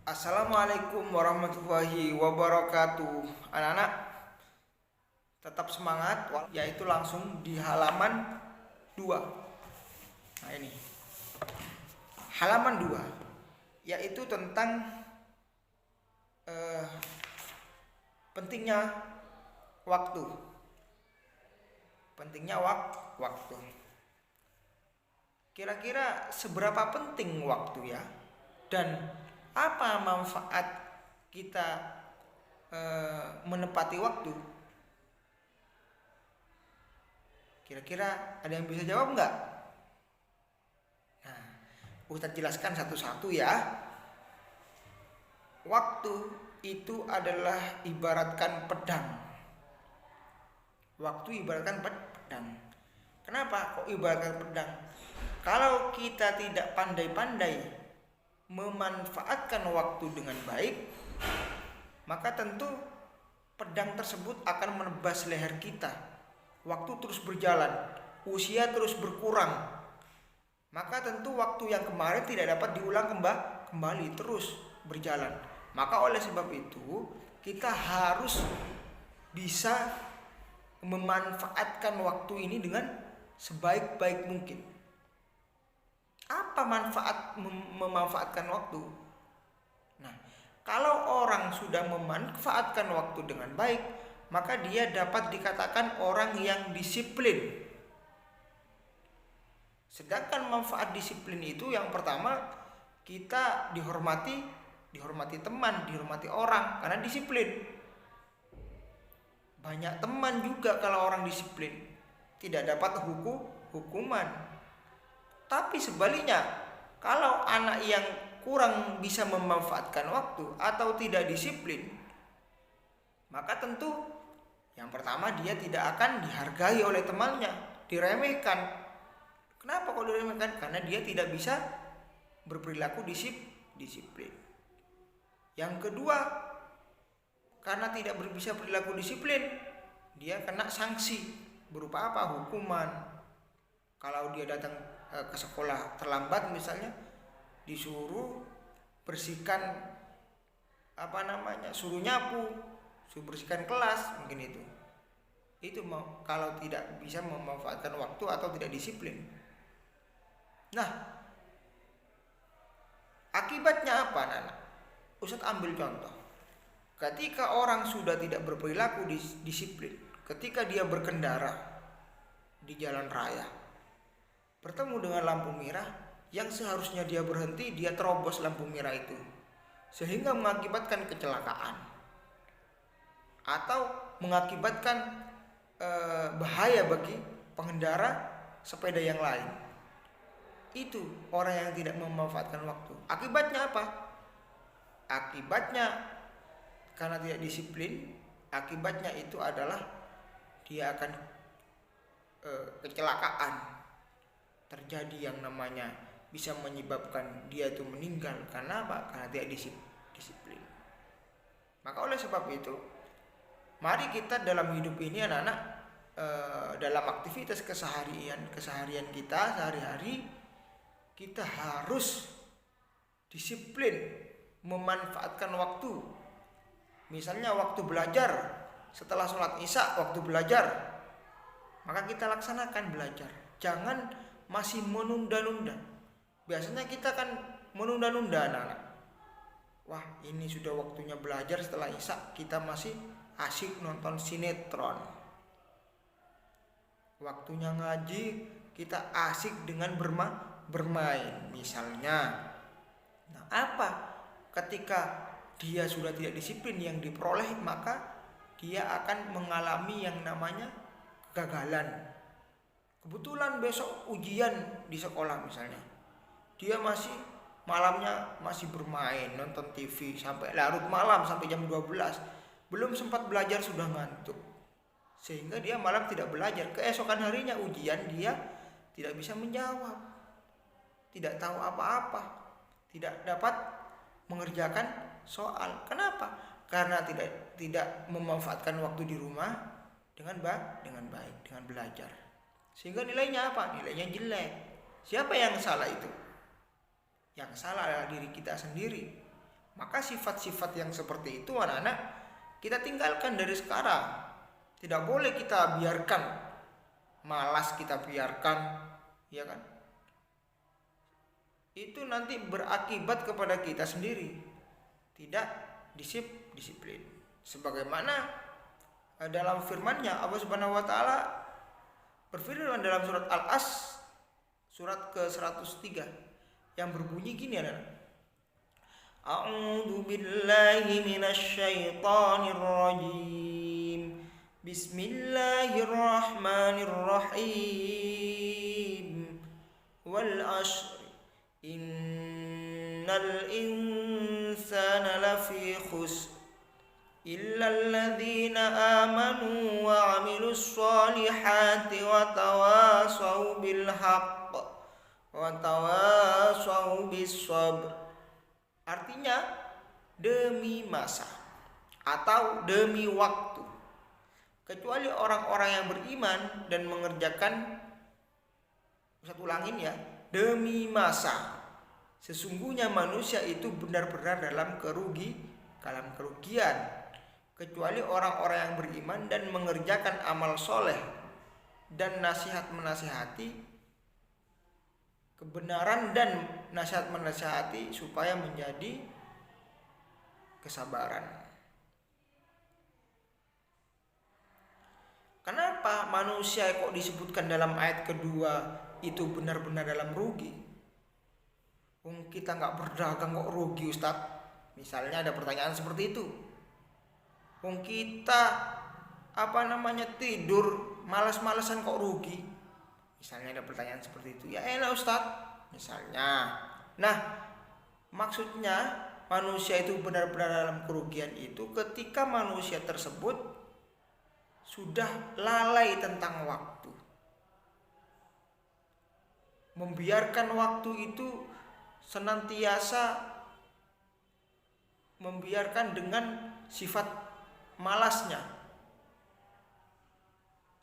Assalamualaikum warahmatullahi wabarakatuh. Anak-anak tetap semangat, yaitu langsung di halaman 2. Nah ini halaman 2, yaitu tentang pentingnya waktu. Waktu. Kira-kira seberapa penting waktu ya? Dan apa manfaat kita menepati waktu? Kira-kira ada yang bisa jawab nggak? Nah, Ustadz jelaskan satu-satu ya. Waktu itu adalah ibaratkan pedang. Waktu ibaratkan pedang. Kenapa kok ibaratkan pedang? Kalau kita tidak pandai-pandai memanfaatkan waktu dengan baik, maka tentu pedang tersebut akan menebas leher kita. Waktu terus berjalan, usia terus berkurang, maka tentu waktu yang kemarin tidak dapat diulang kembali, terus berjalan. Maka oleh sebab itu kita harus bisa memanfaatkan waktu ini dengan sebaik-baik mungkin. Apa manfaat memanfaatkan waktu? Nah, kalau orang sudah memanfaatkan waktu dengan baik, maka dia dapat dikatakan orang yang disiplin. Sedangkan manfaat disiplin itu yang pertama, kita dihormati teman, dihormati orang karena disiplin. Banyak teman juga kalau orang disiplin, tidak dapat hukuman. Tapi sebaliknya, kalau anak yang kurang bisa memanfaatkan waktu atau tidak disiplin, maka tentu yang pertama dia tidak akan dihargai oleh temannya, diremehkan. Kenapa kok diremehkan? Karena dia tidak bisa berperilaku disiplin. Yang kedua, karena tidak bisa perilaku disiplin, dia kena sanksi berupa apa? Hukuman. Kalau dia datang ke sekolah terlambat misalnya, disuruh bersihkan suruh nyapu, suruh bersihkan kelas, mungkin itu kalau tidak bisa memanfaatkan waktu atau tidak disiplin. Nah, akibatnya apa, Nana? Ustadz ambil contoh. Ketika orang sudah tidak berperilaku disiplin, ketika dia berkendara di jalan raya, bertemu dengan lampu merah, yang seharusnya dia berhenti, dia terobos lampu merah itu, sehingga mengakibatkan kecelakaan atau mengakibatkan bahaya bagi pengendara sepeda yang lain. Itu orang yang tidak memanfaatkan waktu. Akibatnya apa? Akibatnya karena tidak disiplin, akibatnya itu adalah dia akan kecelakaan. Terjadi yang namanya bisa menyebabkan dia itu meninggal. Karena apa? Karena tidak disiplin. Maka oleh sebab itu, mari kita dalam hidup ini anak-anak, dalam aktivitas keseharian kita sehari-hari, kita harus disiplin memanfaatkan waktu. Misalnya waktu belajar, setelah sholat isya waktu belajar, maka kita laksanakan belajar. Jangan masih menunda-nunda. Biasanya kita kan menunda-nunda anak-anak. Wah, ini sudah waktunya belajar setelah isya, kita masih asyik nonton sinetron. Waktunya ngaji, kita asyik dengan bermain misalnya. Nah, apa? Ketika dia sudah tidak disiplin yang diperoleh, maka dia akan mengalami yang namanya kegagalan. Kebetulan besok ujian di sekolah misalnya, dia malamnya masih bermain, nonton TV sampai larut malam, sampai jam 12, belum sempat belajar sudah ngantuk, sehingga dia malam tidak belajar. Keesokan harinya ujian, dia tidak bisa menjawab, tidak tahu apa-apa, tidak dapat mengerjakan soal. Kenapa? Karena tidak memanfaatkan waktu di rumah dengan baik, dengan belajar. Sehingga nilainya apa? Nilainya jelek. Siapa yang salah itu? Yang salah adalah diri kita sendiri. Maka sifat-sifat yang seperti itu anak-anak kita tinggalkan dari sekarang. Tidak boleh kita biarkan, malas kita biarkan, ya kan? Itu nanti berakibat kepada kita sendiri, tidak disiplin. Sebagaimana dalam firman-Nya Allah Subhanahu wa taala berfirman dalam surat Al-As surat ke-103 yang berbunyi gini anak. A'udzu billahi minasy syaithanir rajim. Bismillahirrahmanirrahim. Wal 'ashr innal insana lafi khusr illa alladzina amanu wa 'amilus solihati wa tawasaw bil haqq wa tawasaw bis sabr. Artinya demi masa atau demi waktu, kecuali orang-orang yang beriman dan mengerjakan, Ustaz ulangin ya, demi masa. Sesungguhnya manusia itu benar-benar dalam kerugian, kecuali orang-orang yang beriman dan mengerjakan amal soleh dan nasihat menasihati kebenaran dan nasihat menasihati supaya menjadi kesabaran. Kenapa manusia kok disebutkan dalam ayat kedua itu benar-benar dalam rugi? Kita nggak berdagang kok rugi, Ustaz? Misalnya ada pertanyaan seperti itu. Kita tidur malas-malasan kok rugi? Misalnya ada pertanyaan seperti itu. Ya enak Ustaz, misalnya. Nah, maksudnya manusia itu benar-benar dalam kerugian itu ketika manusia tersebut sudah lalai tentang waktu. Membiarkan waktu itu senantiasa membiarkan dengan sifat malasnya.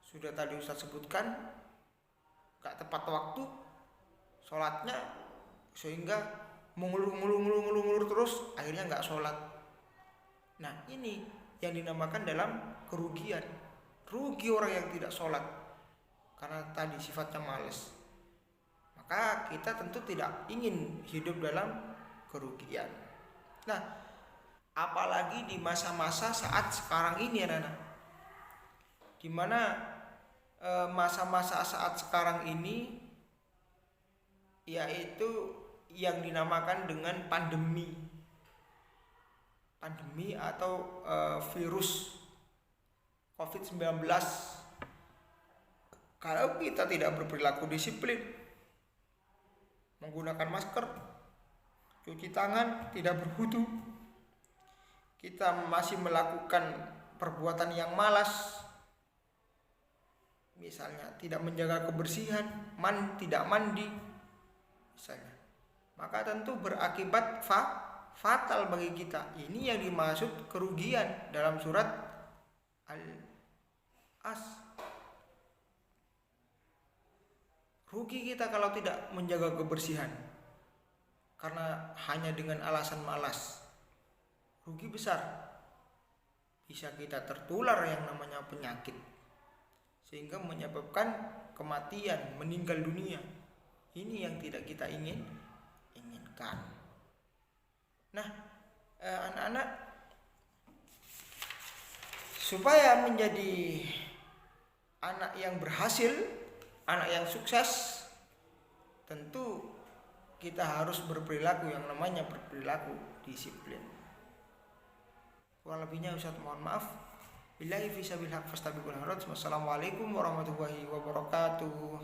Sudah tadi Ustaz sebutkan, gak tepat waktu sholatnya, sehingga mengulur terus, akhirnya gak sholat. Nah, ini yang dinamakan dalam kerugian. Rugi orang yang tidak sholat karena tadi sifatnya malas. Maka kita tentu tidak ingin hidup dalam kerugian. Nah, apalagi di masa-masa saat sekarang ini anak-anak, dimana masa-masa saat sekarang ini yaitu yang dinamakan dengan pandemi atau virus COVID-19. Kalau kita tidak berperilaku disiplin, menggunakan masker, cuci tangan, tidak berwudu, kita masih melakukan perbuatan yang malas, misalnya tidak menjaga kebersihan, tidak mandi misalnya, maka tentu berakibat fatal bagi kita. Ini yang dimaksud kerugian dalam surat Al-As. Rugi kita kalau tidak menjaga kebersihan karena hanya dengan alasan malas. Rugi besar. Bisa kita tertular yang namanya penyakit, sehingga menyebabkan kematian, meninggal dunia. Ini yang tidak kita inginkan. Nah, anak-anak, supaya menjadi anak yang berhasil, anak yang sukses, tentu kita harus berperilaku yang namanya berperilaku disiplin. Kurang lebihnya Ustaz mohon maaf. Billahi fi sabil haq fastabiqul khairat. Wassalamualaikum warahmatullahi wabarakatuh.